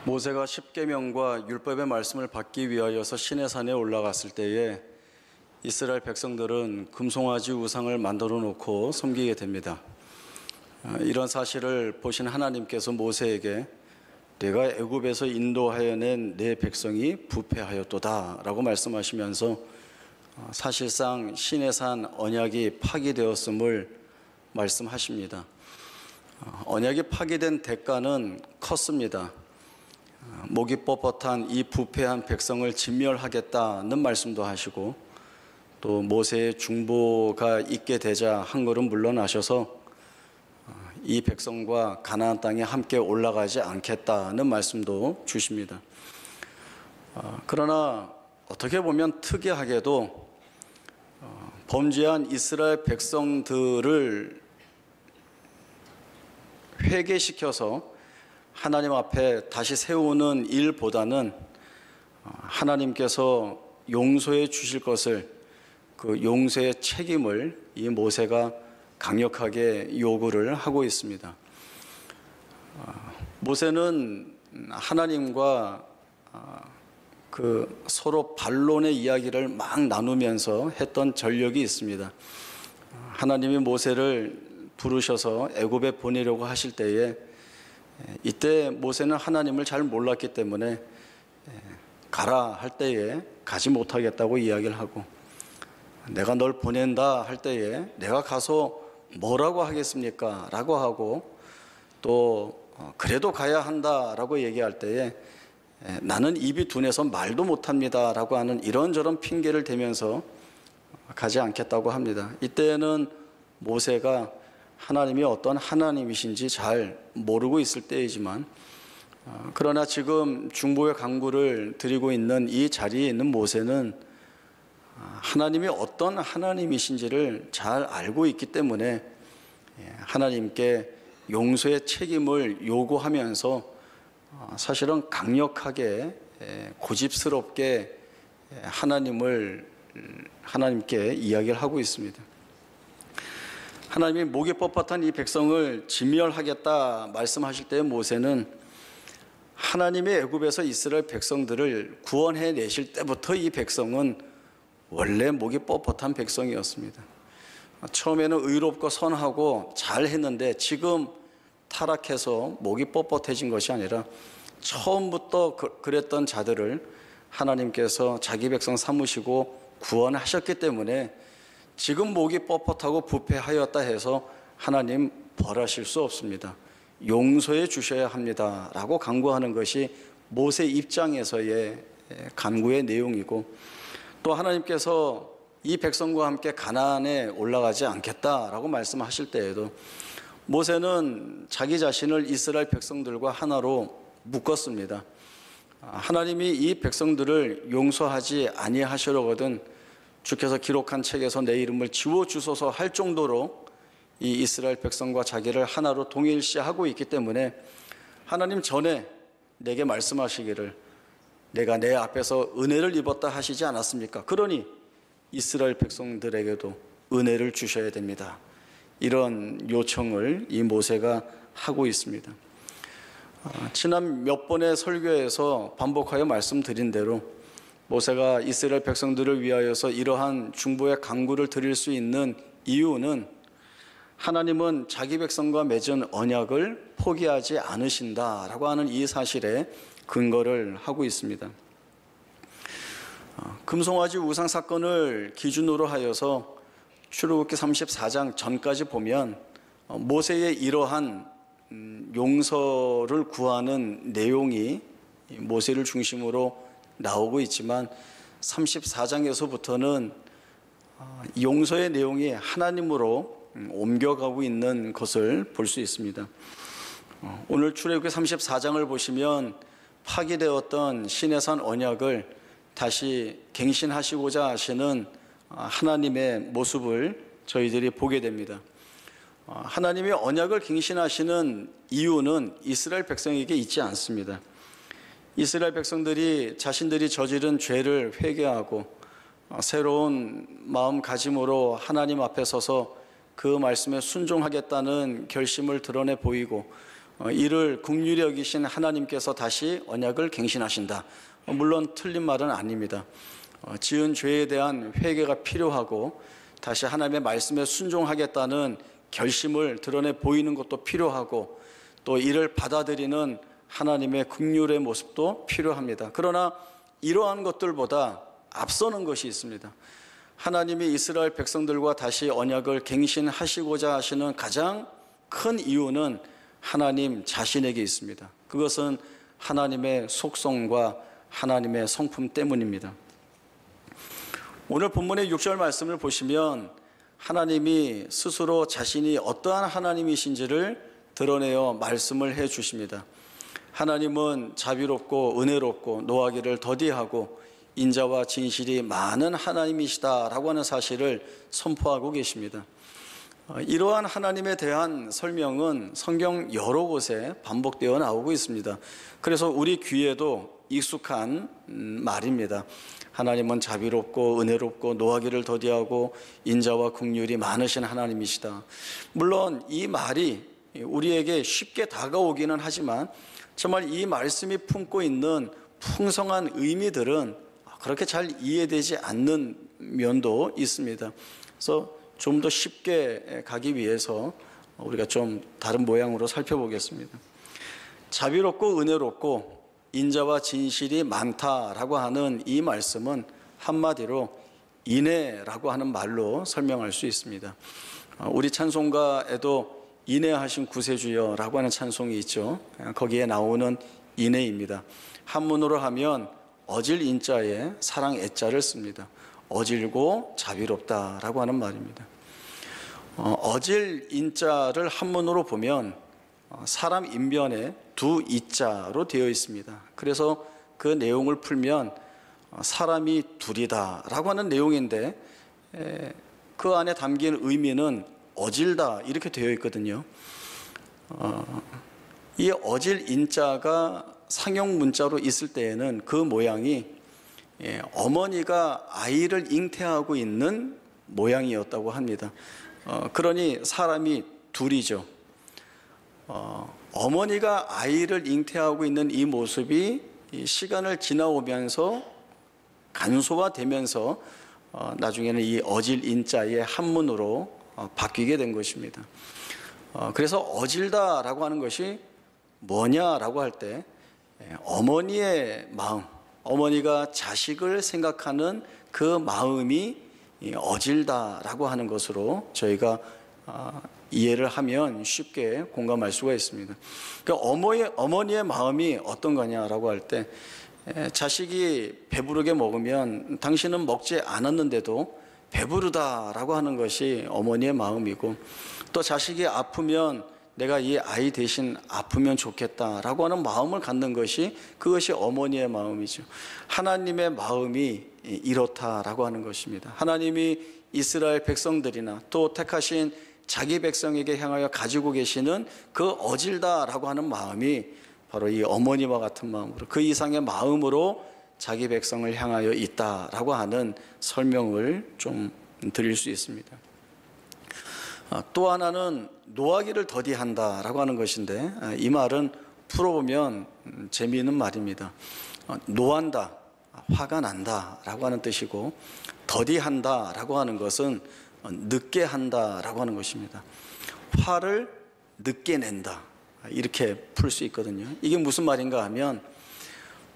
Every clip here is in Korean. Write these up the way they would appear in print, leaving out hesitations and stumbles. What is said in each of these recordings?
모세가 십계명과 율법의 말씀을 받기 위하여서 시내산에 올라갔을 때에 이스라엘 백성들은 금송아지 우상을 만들어 놓고 섬기게 됩니다. 이런 사실을 보신 하나님께서 모세에게 내가 애굽에서 인도하여 낸 내 백성이 부패하였도다 라고 말씀하시면서 사실상 시내산 언약이 파기되었음을 말씀하십니다. 언약이 파기된 대가는 컸습니다. 목이 뻣뻣한 이 부패한 백성을 진멸하겠다는 말씀도 하시고, 또 모세의 중보가 있게 되자 한 걸음 물러나셔서 이 백성과 가나안 땅에 함께 올라가지 않겠다는 말씀도 주십니다. 그러나 어떻게 보면 특이하게도 범죄한 이스라엘 백성들을 회개시켜서 하나님 앞에 다시 세우는 일보다는 하나님께서 용서해 주실 것을, 그 용서의 책임을 이 모세가 강력하게 요구를 하고 있습니다. 모세는 하나님과 그 서로 반론의 이야기를 막 나누면서 했던 전력이 있습니다. 하나님이 모세를 부르셔서 애굽에 보내려고 하실 때에 이때 모세는 하나님을 잘 몰랐기 때문에 가라 할 때에 가지 못하겠다고 이야기를 하고, 내가 널 보낸다 할 때에 내가 가서 뭐라고 하겠습니까? 라고 하고, 또 그래도 가야 한다 라고 얘기할 때에 나는 입이 둔해서 말도 못합니다 라고 하는 이런저런 핑계를 대면서 가지 않겠다고 합니다. 이때는 모세가 하나님이 어떤 하나님이신지 잘 모르고 있을 때이지만, 그러나 지금 중보의 강구를 드리고 있는 이 자리에 있는 모세는 하나님이 어떤 하나님이신지를 잘 알고 있기 때문에 하나님께 용서의 책임을 요구하면서 사실은 강력하게 고집스럽게 하나님께 이야기를 하고 있습니다. 하나님이 목이 뻣뻣한 이 백성을 진멸하겠다 말씀하실 때 모세는 하나님이 애굽에서 이스라엘 백성들을 구원해 내실 때부터 이 백성은 원래 목이 뻣뻣한 백성이었습니다. 처음에는 의롭고 선하고 잘했는데 지금 타락해서 목이 뻣뻣해진 것이 아니라 처음부터 그랬던 자들을 하나님께서 자기 백성 삼으시고 구원하셨기 때문에 지금 목이 뻣뻣하고 부패하였다 해서 하나님 벌하실 수 없습니다. 용서해 주셔야 합니다 라고 간구하는 것이 모세 입장에서의 간구의 내용이고, 또 하나님께서 이 백성과 함께 가나안에 올라가지 않겠다라고 말씀하실 때에도 모세는 자기 자신을 이스라엘 백성들과 하나로 묶었습니다. 하나님이 이 백성들을 용서하지 아니하시려거든 주께서 기록한 책에서 내 이름을 지워주소서 할 정도로 이 이스라엘 백성과 자기를 하나로 동일시하고 있기 때문에 하나님 전에 내게 말씀하시기를 내가 내 앞에서 은혜를 입었다 하시지 않았습니까? 그러니 이스라엘 백성들에게도 은혜를 주셔야 됩니다. 이런 요청을 이 모세가 하고 있습니다. 지난 몇 번의 설교에서 반복하여 말씀드린 대로 모세가 이스라엘 백성들을 위하여서 이러한 중보의 간구를 드릴 수 있는 이유는 하나님은 자기 백성과 맺은 언약을 포기하지 않으신다라고 하는 이 사실에 근거를 하고 있습니다. 금송아지 우상 사건을 기준으로 하여서 출애굽기 34장 전까지 보면 모세의 이러한 용서를 구하는 내용이 모세를 중심으로 나오고 있지만 34장에서부터는 용서의 내용이 하나님으로 옮겨가고 있는 것을 볼 수 있습니다. 오늘 출애굽기 34장을 보시면 파기되었던 시내산 언약을 다시 갱신하시고자 하시는 하나님의 모습을 저희들이 보게 됩니다. 하나님이 언약을 갱신하시는 이유는 이스라엘 백성에게 있지 않습니다. 이스라엘 백성들이 자신들이 저지른 죄를 회개하고 새로운 마음가짐으로 하나님 앞에 서서 그 말씀에 순종하겠다는 결심을 드러내 보이고, 이를 긍휼히 여기신 하나님께서 다시 언약을 갱신하신다. 물론 틀린 말은 아닙니다. 지은 죄에 대한 회개가 필요하고 다시 하나님의 말씀에 순종하겠다는 결심을 드러내 보이는 것도 필요하고 또 이를 받아들이는 하나님의 긍휼의 모습도 필요합니다. 그러나 이러한 것들보다 앞서는 것이 있습니다. 하나님이 이스라엘 백성들과 다시 언약을 갱신하시고자 하시는 가장 큰 이유는 하나님 자신에게 있습니다. 그것은 하나님의 속성과 하나님의 성품 때문입니다. 오늘 본문의 6절 말씀을 보시면 하나님이 스스로 자신이 어떠한 하나님이신지를 드러내어 말씀을 해 주십니다. 하나님은 자비롭고 은혜롭고 노하기를 더디하고 인자와 진실이 많은 하나님이시다라고 하는 사실을 선포하고 계십니다. 이러한 하나님에 대한 설명은 성경 여러 곳에 반복되어 나오고 있습니다. 그래서 우리 귀에도 익숙한 말입니다. 하나님은 자비롭고 은혜롭고 노하기를 더디하고 인자와 긍휼이 많으신 하나님이시다. 물론 이 말이 우리에게 쉽게 다가오기는 하지만 정말 이 말씀이 품고 있는 풍성한 의미들은 그렇게 잘 이해되지 않는 면도 있습니다. 그래서 좀 더 쉽게 가기 위해서 우리가 좀 다른 모양으로 살펴보겠습니다. 자비롭고 은혜롭고 인자와 진실이 많다라고 하는 이 말씀은 한마디로 인애라고 하는 말로 설명할 수 있습니다. 우리 찬송가에도 인애하신 구세주여라고 하는 찬송이 있죠. 거기에 나오는 인애입니다. 한문으로 하면 어질 인자에 사랑 애자를 씁니다. 어질고 자비롭다라고 하는 말입니다. 어질 인자를 한문으로 보면 사람 인변에 두 이자로 되어 있습니다. 그래서 그 내용을 풀면 사람이 둘이다라고 하는 내용인데 그 안에 담긴 의미는 어질다 이렇게 되어 있거든요. 이 어질 인자가 상형 문자로 있을 때에는 그 모양이 어머니가 아이를 잉태하고 있는 모양이었다고 합니다. 그러니 사람이 둘이죠. 어머니가 아이를 잉태하고 있는 이 모습이 시간을 지나오면서 간소화되면서 나중에는 이 어질 인자의 한문으로 바뀌게 된 것입니다. 그래서 어질다라고 하는 것이 뭐냐라고 할 때 어머니의 마음, 어머니가 자식을 생각하는 그 마음이 어질다라고 하는 것으로 저희가 이해를 하면 쉽게 공감할 수가 있습니다. 그러니까 어머니의 마음이 어떤 거냐라고 할 때 자식이 배부르게 먹으면 당신은 먹지 않았는데도 배부르다라고 하는 것이 어머니의 마음이고 또 자식이 아프면 내가 이 아이 대신 아프면 좋겠다라고 하는 마음을 갖는 것이 그것이 어머니의 마음이죠. 하나님의 마음이 이렇다라고 하는 것입니다. 하나님이 이스라엘 백성들이나 또 택하신 자기 백성에게 향하여 가지고 계시는 그 어질다라고 하는 마음이 바로 이 어머니와 같은 마음으로 그 이상의 마음으로 자기 백성을 향하여 있다라고 하는 설명을 좀 드릴 수 있습니다. 또 하나는 노하기를 더디한다라고 하는 것인데 이 말은 풀어보면 재미있는 말입니다. 노한다, 화가 난다라고 하는 뜻이고 더디한다라고 하는 것은 늦게 한다라고 하는 것입니다. 화를 늦게 낸다 이렇게 풀 수 있거든요. 이게 무슨 말인가 하면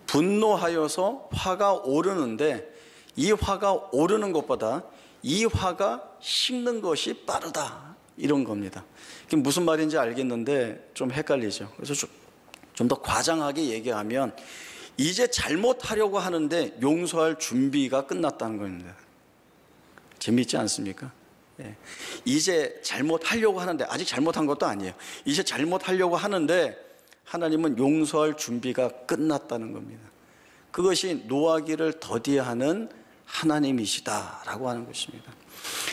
분노하여서 화가 오르는데 이 화가 오르는 것보다 이 화가 식는 것이 빠르다 이런 겁니다. 이게 무슨 말인지 알겠는데 좀 헷갈리죠. 그래서 좀 더 과장하게 얘기하면 이제 잘못하려고 하는데 용서할 준비가 끝났다는 겁니다. 재미있지 않습니까? 예. 이제 잘못하려고 하는데 아직 잘못한 것도 아니에요. 이제 잘못하려고 하는데 하나님은 용서할 준비가 끝났다는 겁니다. 그것이 노하기를 더디하는 하나님이시다라고 하는 것입니다.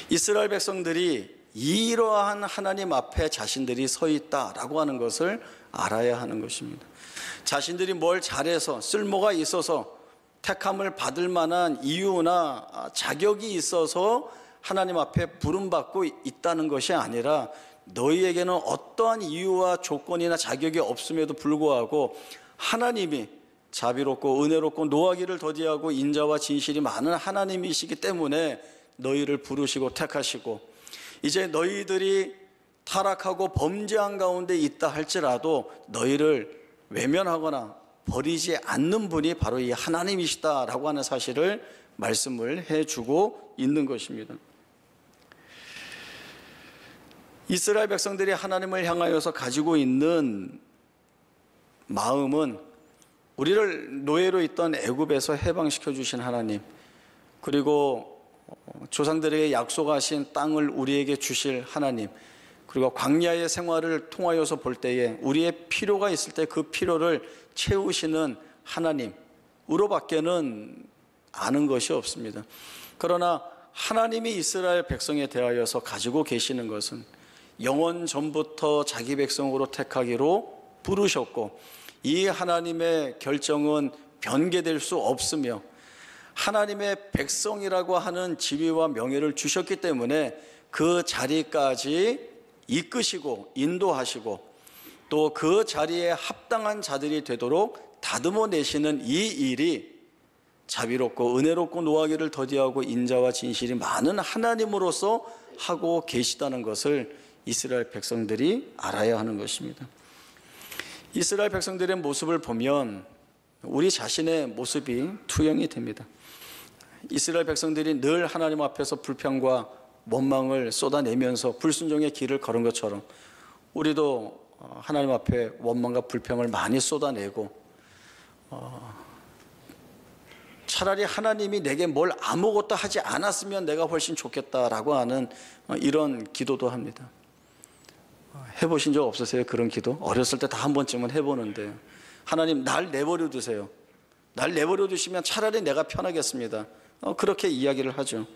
이스라엘 백성들이 이러한 하나님 앞에 자신들이 서 있다라고 하는 것을 알아야 하는 것입니다. 자신들이 뭘 잘해서 쓸모가 있어서 택함을 받을 만한 이유나 자격이 있어서 하나님 앞에 부름받고 있다는 것이 아니라 너희에게는 어떠한 이유와 조건이나 자격이 없음에도 불구하고 하나님이 자비롭고 은혜롭고 노하기를 더디하고 인자와 진실이 많은 하나님이시기 때문에 너희를 부르시고 택하시고, 이제 너희들이 타락하고 범죄한 가운데 있다 할지라도 너희를 외면하거나 버리지 않는 분이 바로 이 하나님이시다라고 하는 사실을 말씀을 해주고 있는 것입니다. 이스라엘 백성들이 하나님을 향하여서 가지고 있는 마음은 우리를 노예로 있던 애굽에서 해방시켜 주신 하나님, 그리고 조상들에게 약속하신 땅을 우리에게 주실 하나님, 그리고 광야의 생활을 통하여서 볼 때에 우리의 필요가 있을 때 그 필요를 채우시는 하나님으로밖에는 아는 것이 없습니다. 그러나 하나님이 이스라엘 백성에 대하여서 가지고 계시는 것은 영원 전부터 자기 백성으로 택하기로 부르셨고, 이 하나님의 결정은 변개될 수 없으며 하나님의 백성이라고 하는 지위와 명예를 주셨기 때문에 그 자리까지 이끄시고 인도하시고 또 그 자리에 합당한 자들이 되도록 다듬어 내시는 이 일이 자비롭고 은혜롭고 노하기를 더디하고 인자와 진실이 많은 하나님으로서 하고 계시다는 것을 이스라엘 백성들이 알아야 하는 것입니다. 이스라엘 백성들의 모습을 보면 우리 자신의 모습이 투영이 됩니다. 이스라엘 백성들이 늘 하나님 앞에서 불평과 원망을 쏟아내면서 불순종의 길을 걸은 것처럼 우리도 하나님 앞에 원망과 불평을 많이 쏟아내고 차라리 하나님이 내게 뭘 아무것도 하지 않았으면 내가 훨씬 좋겠다라고 하는 이런 기도도 합니다. 해보신 적 없으세요? 그런 기도? 어렸을 때 다 한 번쯤은 해보는데, 하나님 날 내버려 두세요. 날 내버려 두시면 차라리 내가 편하겠습니다. 그렇게 이야기를 하죠.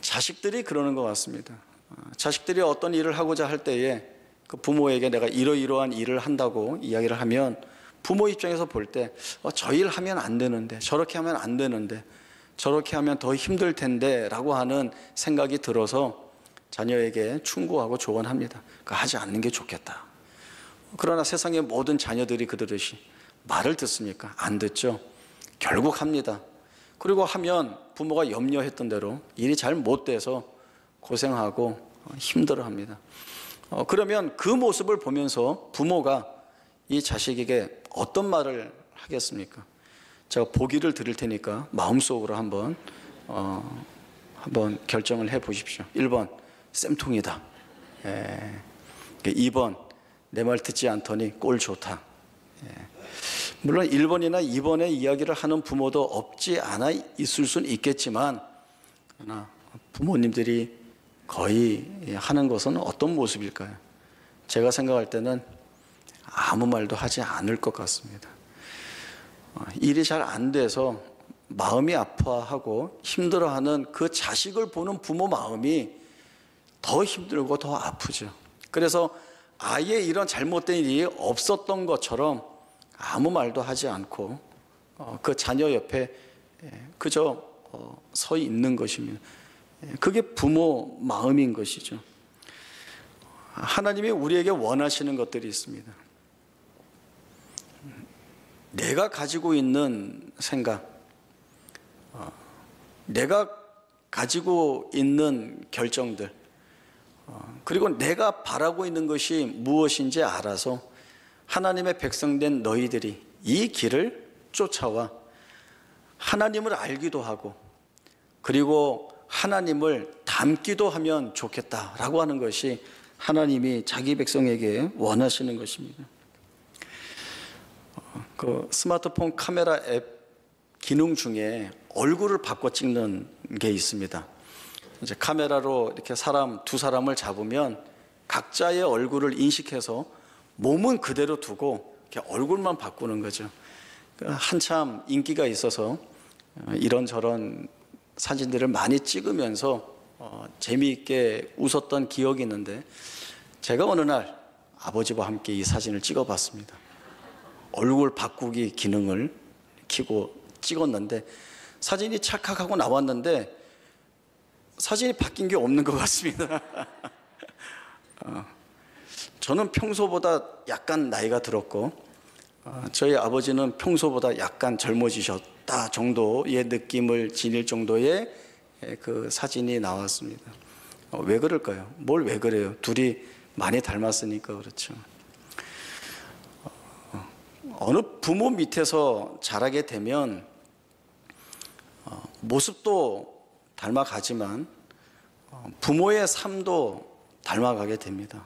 자식들이 그러는 것 같습니다. 자식들이 어떤 일을 하고자 할 때에 그 부모에게 내가 이러이러한 일을 한다고 이야기를 하면 부모 입장에서 볼 때 저 일 하면 안 되는데, 저렇게 하면 안 되는데, 저렇게 하면 더 힘들 텐데 라고 하는 생각이 들어서 자녀에게 충고하고 조언합니다. 하지 않는 게 좋겠다. 그러나 세상의 모든 자녀들이 그러듯이 말을 듣습니까? 안 듣죠. 결국 합니다. 그리고 하면 부모가 염려했던 대로 일이 잘 못 돼서 고생하고 힘들어합니다. 그러면 그 모습을 보면서 부모가 이 자식에게 어떤 말을 하겠습니까? 제가 보기를 드릴 테니까 마음속으로 한번 결정을 해 보십시오. 1번 쌤통이다. 2번 내 말 듣지 않더니 꼴 좋다. 물론 1번이나 2번의 이야기를 하는 부모도 없지 않아 있을 수는 있겠지만, 그러나 부모님들이 거의 하는 것은 어떤 모습일까요? 제가 생각할 때는 아무 말도 하지 않을 것 같습니다. 일이 잘 안 돼서 마음이 아파하고 힘들어하는 그 자식을 보는 부모 마음이 더 힘들고 더 아프죠. 그래서 아예 이런 잘못된 일이 없었던 것처럼 아무 말도 하지 않고 그 자녀 옆에 그저 서 있는 것입니다. 그게 부모 마음인 것이죠. 하나님이 우리에게 원하시는 것들이 있습니다. 내가 가지고 있는 생각, 내가 가지고 있는 결정들, 그리고 내가 바라고 있는 것이 무엇인지 알아서 하나님의 백성된 너희들이 이 길을 쫓아와 하나님을 알기도 하고 그리고 하나님을 닮기도 하면 좋겠다라고 하는 것이 하나님이 자기 백성에게 원하시는 것입니다. 그 스마트폰 카메라 앱 기능 중에 얼굴을 바꿔 찍는 게 있습니다. 이제 카메라로 이렇게 두 사람을 잡으면 각자의 얼굴을 인식해서 몸은 그대로 두고 이렇게 얼굴만 바꾸는 거죠. 한참 인기가 있어서 이런저런 사진들을 많이 찍으면서 재미있게 웃었던 기억이 있는데, 제가 어느 날 아버지와 함께 이 사진을 찍어봤습니다. 얼굴 바꾸기 기능을 켜고 찍었는데 사진이 찰칵하고 나왔는데 사진이 바뀐 게 없는 것 같습니다. 저는 평소보다 약간 나이가 들었고 저희 아버지는 평소보다 약간 젊어지셨다 정도의 느낌을 지닐 정도의 그 사진이 나왔습니다. 왜 그럴까요? 뭘 왜 그래요? 둘이 많이 닮았으니까 그렇죠. 어느 부모 밑에서 자라게 되면 모습도 닮아가지만 부모의 삶도 닮아가게 됩니다.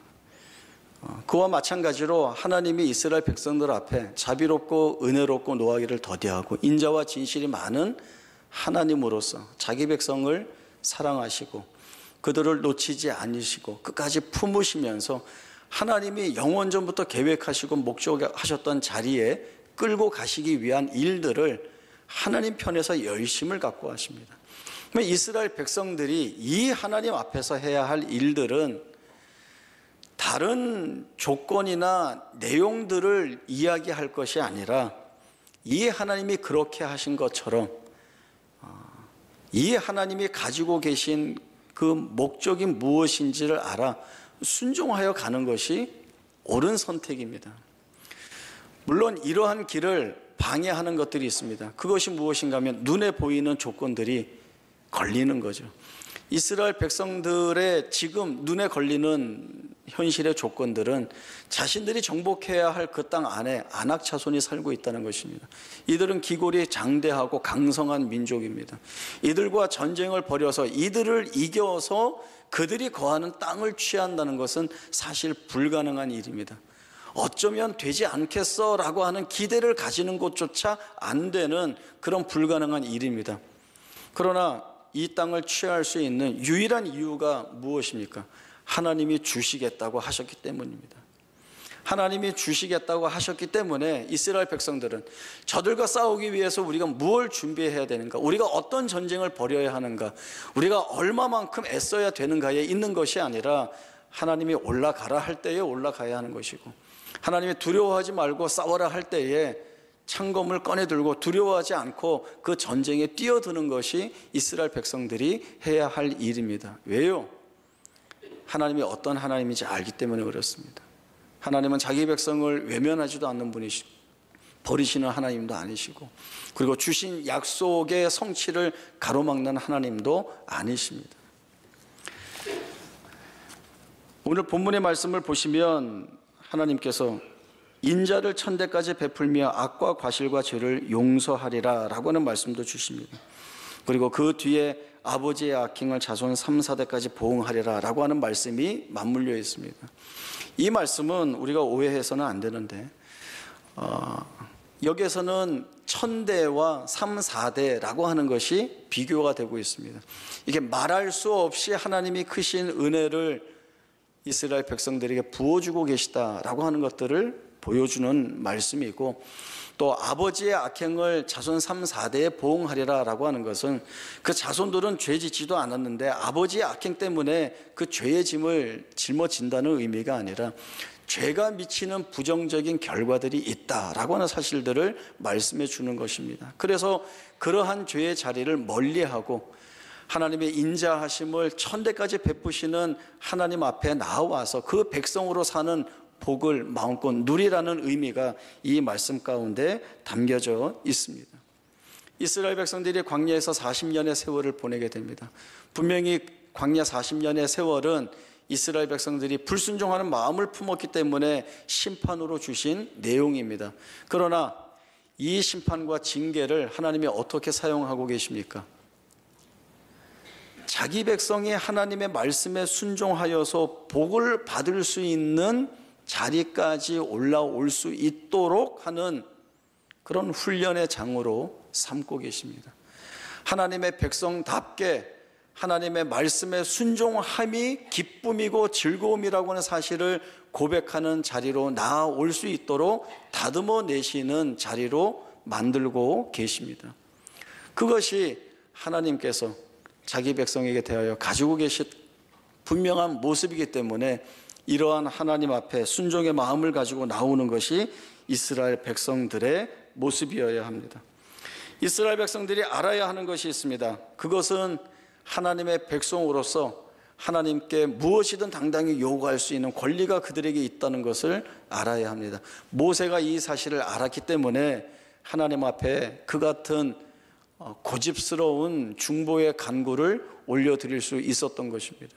그와 마찬가지로 하나님이 이스라엘 백성들 앞에 자비롭고 은혜롭고 노하기를 더디하고 인자와 진실이 많은 하나님으로서 자기 백성을 사랑하시고 그들을 놓치지 않으시고 끝까지 품으시면서 하나님이 영원전부터 계획하시고 목적하셨던 자리에 끌고 가시기 위한 일들을 하나님 편에서 열심을 갖고 하십니다. 이스라엘 백성들이 이 하나님 앞에서 해야 할 일들은 다른 조건이나 내용들을 이야기할 것이 아니라 이 하나님이 그렇게 하신 것처럼 이 하나님이 가지고 계신 그 목적이 무엇인지를 알아 순종하여 가는 것이 옳은 선택입니다. 물론 이러한 길을 방해하는 것들이 있습니다. 그것이 무엇인가 하면 눈에 보이는 조건들이 걸리는 거죠. 이스라엘 백성들의 지금 눈에 걸리는 현실의 조건들은 자신들이 정복해야 할 그 땅 안에 아낙 자손이 살고 있다는 것입니다. 이들은 기골이 장대하고 강성한 민족입니다. 이들과 전쟁을 벌여서 이들을 이겨서 그들이 거하는 땅을 취한다는 것은 사실 불가능한 일입니다. 어쩌면 되지 않겠어라고 하는 기대를 가지는 것조차 안 되는 그런 불가능한 일입니다. 그러나 이 땅을 취할 수 있는 유일한 이유가 무엇입니까? 하나님이 주시겠다고 하셨기 때문입니다. 하나님이 주시겠다고 하셨기 때문에 이스라엘 백성들은 저들과 싸우기 위해서 우리가 무엇을 준비해야 되는가, 우리가 어떤 전쟁을 벌여야 하는가, 우리가 얼마만큼 애써야 되는가에 있는 것이 아니라 하나님이 올라가라 할 때에 올라가야 하는 것이고, 하나님이 두려워하지 말고 싸워라 할 때에 창검을 꺼내 들고 두려워하지 않고 그 전쟁에 뛰어드는 것이 이스라엘 백성들이 해야 할 일입니다. 왜요? 하나님이 어떤 하나님인지 알기 때문에 그렇습니다. 하나님은 자기 백성을 외면하지도 않는 분이시고 버리시는 하나님도 아니시고, 그리고 주신 약속의 성취를 가로막는 하나님도 아니십니다. 오늘 본문의 말씀을 보시면 하나님께서 인자를 천대까지 베풀며 악과 과실과 죄를 용서하리라 라고 하는 말씀도 주십니다. 그리고 그 뒤에 아버지의 악행을 자손 3, 4대까지 보응하리라 라고 하는 말씀이 맞물려 있습니다. 이 말씀은 우리가 오해해서는 안 되는데 여기에서는 1000대와 3, 4대라고 하는 것이 비교가 되고 있습니다. 이게 말할 수 없이 하나님이 크신 은혜를 이스라엘 백성들에게 부어주고 계시다라고 하는 것들을 보여주는 말씀이고, 또 아버지의 악행을 자손 3, 4대에 보응하리라 라고 하는 것은 그 자손들은 죄 짓지도 않았는데 아버지의 악행 때문에 그 죄의 짐을 짊어진다는 의미가 아니라 죄가 미치는 부정적인 결과들이 있다라고 하는 사실들을 말씀해 주는 것입니다. 그래서 그러한 죄의 자리를 멀리하고 하나님의 인자하심을 1000대까지 베푸시는 하나님 앞에 나와서 그 백성으로 사는 복을 마음껏 누리라는 의미가 이 말씀 가운데 담겨져 있습니다. 이스라엘 백성들이 광야에서 40년의 세월을 보내게 됩니다. 분명히 광야 40년의 세월은 이스라엘 백성들이 불순종하는 마음을 품었기 때문에 심판으로 주신 내용입니다. 그러나 이 심판과 징계를 하나님이 어떻게 사용하고 계십니까? 자기 백성이 하나님의 말씀에 순종하여서 복을 받을 수 있는 자리까지 올라올 수 있도록 하는 그런 훈련의 장으로 삼고 계십니다. 하나님의 백성답게 하나님의 말씀에 순종함이 기쁨이고 즐거움이라고 하는 사실을 고백하는 자리로 나아올 수 있도록 다듬어 내시는 자리로 만들고 계십니다. 그것이 하나님께서 자기 백성에게 대하여 가지고 계신 분명한 모습이기 때문에 이러한 하나님 앞에 순종의 마음을 가지고 나오는 것이 이스라엘 백성들의 모습이어야 합니다. 이스라엘 백성들이 알아야 하는 것이 있습니다. 그것은 하나님의 백성으로서 하나님께 무엇이든 당당히 요구할 수 있는 권리가 그들에게 있다는 것을 알아야 합니다. 모세가 이 사실을 알았기 때문에 하나님 앞에 그 같은 고집스러운 중보의 간구를 올려드릴 수 있었던 것입니다.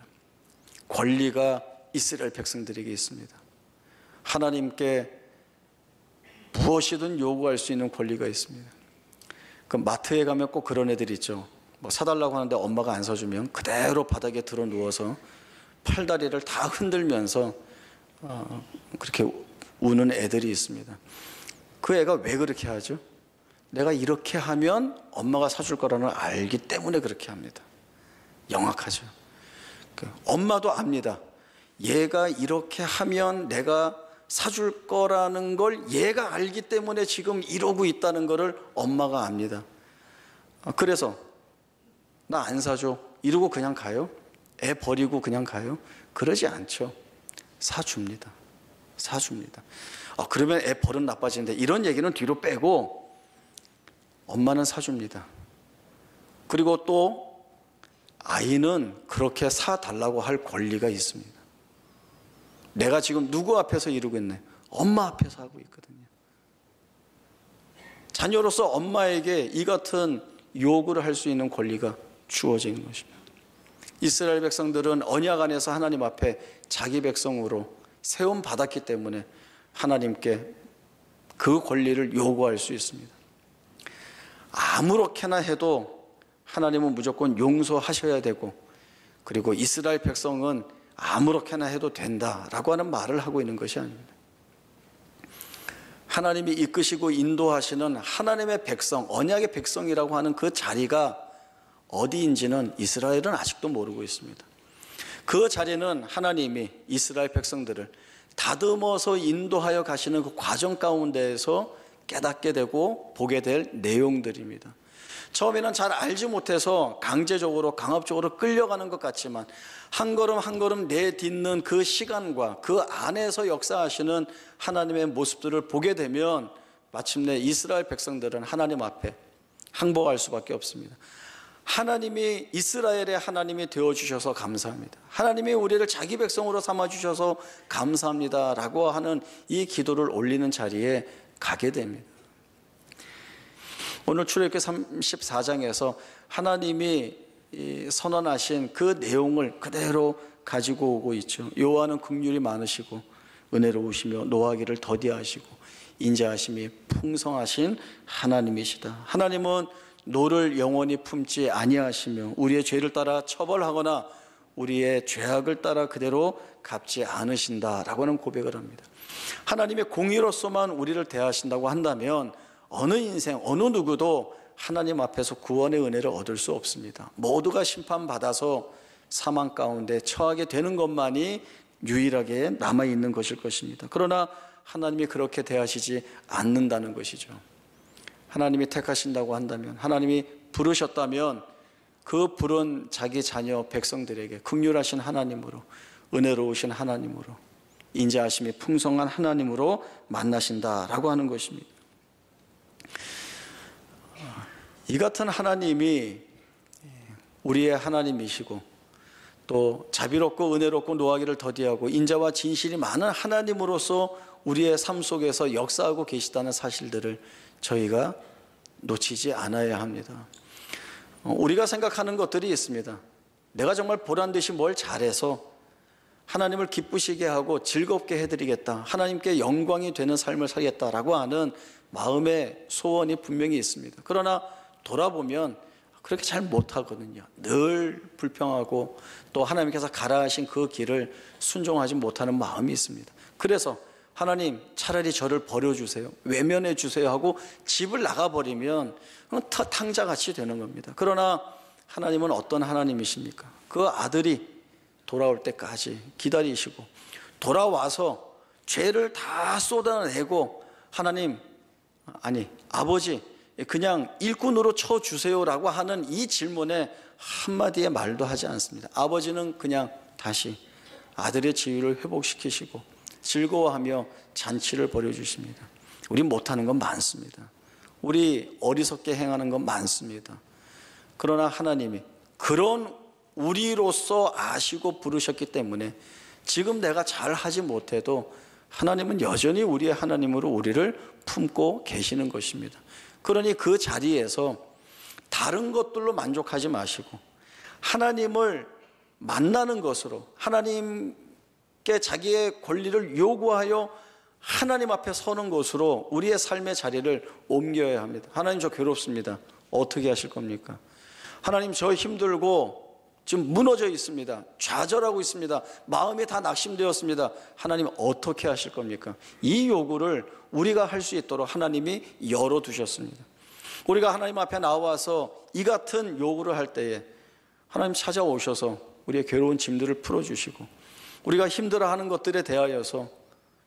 권리가 이스라엘 백성들에게 있습니다. 하나님께 무엇이든 요구할 수 있는 권리가 있습니다. 그 마트에 가면 꼭 그런 애들 있죠. 뭐 사달라고 하는데 엄마가 안 사주면 그대로 바닥에 들어 누워서 팔다리를 다 흔들면서 그렇게 우는 애들이 있습니다. 그 애가 왜 그렇게 하죠? 내가 이렇게 하면 엄마가 사줄 거라는 걸 알기 때문에 그렇게 합니다. 영악하죠. 엄마도 압니다. 얘가 이렇게 하면 내가 사줄 거라는 걸 얘가 알기 때문에 지금 이러고 있다는 것을 엄마가 압니다. 그래서 나 안 사줘 이러고 그냥 가요? 애 버리고 그냥 가요? 그러지 않죠. 사줍니다. 사줍니다. 그러면 애 버릇 나빠지는데 이런 얘기는 뒤로 빼고 엄마는 사줍니다. 그리고 또 아이는 그렇게 사달라고 할 권리가 있습니다. 내가 지금 누구 앞에서 이러고 있네? 엄마 앞에서 하고 있거든요. 자녀로서 엄마에게 이 같은 요구를 할 수 있는 권리가 주어지는 것입니다. 이스라엘 백성들은 언약 안에서 하나님 앞에 자기 백성으로 세움 받았기 때문에 하나님께 그 권리를 요구할 수 있습니다. 아무렇게나 해도 하나님은 무조건 용서하셔야 되고, 그리고 이스라엘 백성은 아무렇게나 해도 된다라고 하는 말을 하고 있는 것이 아닙니다. 하나님이 이끄시고 인도하시는 하나님의 백성, 언약의 백성이라고 하는 그 자리가 어디인지는 이스라엘은 아직도 모르고 있습니다. 그 자리는 하나님이 이스라엘 백성들을 다듬어서 인도하여 가시는 그 과정 가운데에서 깨닫게 되고 보게 될 내용들입니다. 처음에는 잘 알지 못해서 강제적으로 강압적으로 끌려가는 것 같지만 한 걸음 한 걸음 내딛는 그 시간과 그 안에서 역사하시는 하나님의 모습들을 보게 되면 마침내 이스라엘 백성들은 하나님 앞에 항복할 수밖에 없습니다. 하나님이 이스라엘의 하나님이 되어주셔서 감사합니다. 하나님이 우리를 자기 백성으로 삼아주셔서 감사합니다 라고 하는 이 기도를 올리는 자리에 가게 됩니다. 오늘 출애굽기 34장에서 하나님이 선언하신 그 내용을 그대로 가지고 오고 있죠. 여호와는 긍휼이 많으시고 은혜로우시며 노하기를 더디하시고 인자하심이 풍성하신 하나님이시다. 하나님은 노를 영원히 품지 아니하시며 우리의 죄를 따라 처벌하거나 우리의 죄악을 따라 그대로 갚지 않으신다라고 하는 고백을 합니다. 하나님의 공의로서만 우리를 대하신다고 한다면 어느 인생, 어느 누구도 하나님 앞에서 구원의 은혜를 얻을 수 없습니다. 모두가 심판받아서 사망 가운데 처하게 되는 것만이 유일하게 남아있는 것일 것입니다. 그러나 하나님이 그렇게 대하시지 않는다는 것이죠. 하나님이 택하신다고 한다면, 하나님이 부르셨다면 그 부른 자기 자녀 백성들에게 긍휼하신 하나님으로, 은혜로우신 하나님으로, 인자하심이 풍성한 하나님으로 만나신다라고 하는 것입니다. 이 같은 하나님이 우리의 하나님이시고 또 자비롭고 은혜롭고 노하기를 더디하고 인자와 진실이 많은 하나님으로서 우리의 삶 속에서 역사하고 계시다는 사실들을 저희가 놓치지 않아야 합니다. 우리가 생각하는 것들이 있습니다. 내가 정말 보란듯이 뭘 잘해서 하나님을 기쁘시게 하고 즐겁게 해드리겠다, 하나님께 영광이 되는 삶을 살겠다라고 하는 마음의 소원이 분명히 있습니다. 그러나 돌아보면 그렇게 잘 못하거든요. 늘 불평하고 또 하나님께서 가라 하신 그 길을 순종하지 못하는 마음이 있습니다. 그래서 하나님 차라리 저를 버려주세요, 외면해 주세요 하고 집을 나가버리면 탕자같이 되는 겁니다. 그러나 하나님은 어떤 하나님이십니까? 그 아들이 돌아올 때까지 기다리시고 돌아와서 죄를 다 쏟아내고 하나님, 아니 아버지 그냥 일꾼으로 쳐주세요라고 하는 이 질문에 한마디의 말도 하지 않습니다. 아버지는 그냥 다시 아들의 지위를 회복시키시고 즐거워하며 잔치를 벌여주십니다. 우리 못하는 건 많습니다. 우리 어리석게 행하는 건 많습니다. 그러나 하나님이 그런 우리로서 아시고 부르셨기 때문에 지금 내가 잘 하지 못해도 하나님은 여전히 우리의 하나님으로 우리를 품고 계시는 것입니다. 그러니 그 자리에서 다른 것들로 만족하지 마시고 하나님을 만나는 것으로, 하나님께 자기의 권리를 요구하여 하나님 앞에 서는 것으로 우리의 삶의 자리를 옮겨야 합니다. 하나님, 저 괴롭습니다. 어떻게 하실 겁니까? 하나님, 저 힘들고 지금 무너져 있습니다. 좌절하고 있습니다. 마음이 다 낙심되었습니다. 하나님, 어떻게 하실 겁니까? 이 요구를 우리가 할 수 있도록 하나님이 열어두셨습니다. 우리가 하나님 앞에 나와서 이 같은 요구를 할 때에 하나님 찾아오셔서 우리의 괴로운 짐들을 풀어주시고 우리가 힘들어하는 것들에 대하여서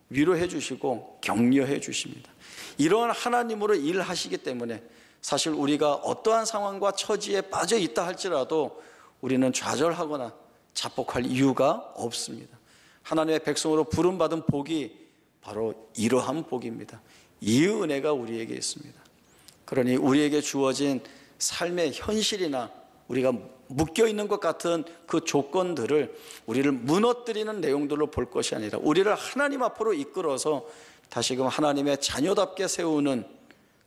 위로해 주시고 격려해 주십니다. 이러한 하나님으로 일하시기 때문에 사실 우리가 어떠한 상황과 처지에 빠져 있다 할지라도 우리는 좌절하거나 자복할 이유가 없습니다. 하나님의 백성으로 부름받은 복이 바로 이러한 복입니다. 이 은혜가 우리에게 있습니다. 그러니 우리에게 주어진 삶의 현실이나 우리가 묶여있는 것 같은 그 조건들을 우리를 무너뜨리는 내용들로 볼 것이 아니라 우리를 하나님 앞으로 이끌어서 다시금 하나님의 자녀답게 세우는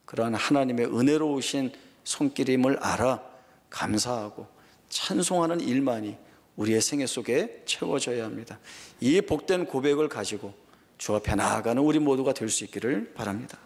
그러한 하나님의 은혜로우신 손길임을 알아 감사하고 찬송하는 일만이 우리의 생애 속에 채워져야 합니다. 이 복된 고백을 가지고 주 앞에 나아가는 우리 모두가 될 수 있기를 바랍니다.